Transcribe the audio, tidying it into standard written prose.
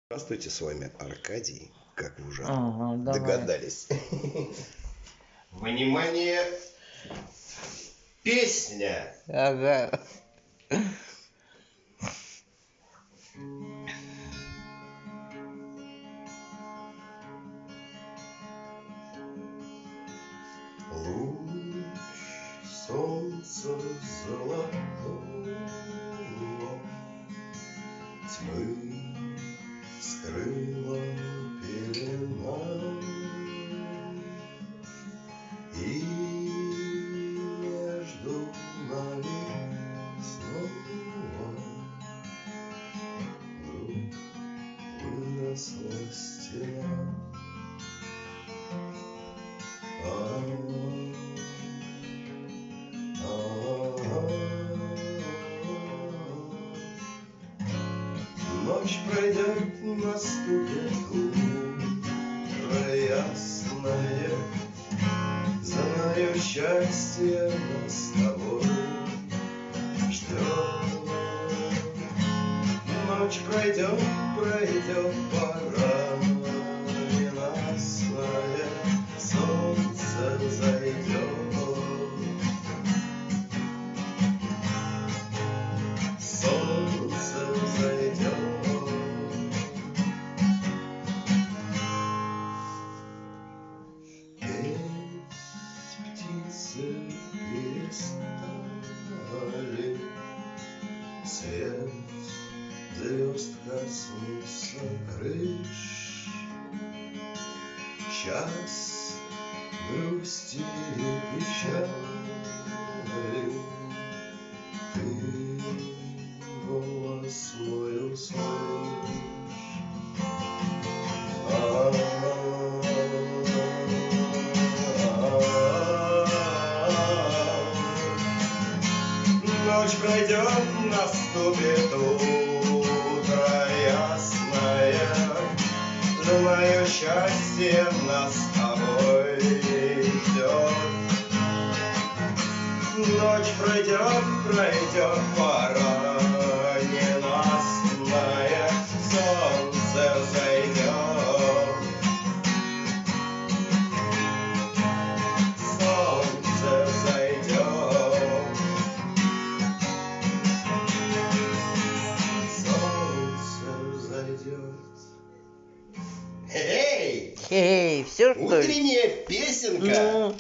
Здравствуйте, с вами Аркадий, как вы уже Давай. догадались. Внимание, песня! Ага. Луч солнца золотого тьмы скрыла пелена, и между нами снова вдруг выросла стена. Ночь пройдет, наступит утро ясное, знаю, счастье нас с тобой ждет. Ночь пройдет, пора ненастная, солнце зайдет. Солнце зайдет. Птицы перестали, свет звезд коснулся крыш. Час грусти и печали, ты голос мой услышь. Ночь пройдет, наступит утро ясное, знаю, счастье нас с тобой ждет. Ночь пройдет, пора ненастная, солнце зайдет. Солнце зайдет. Солнце зайдет. Эй! Эй, все что ли? Утренняя песенка!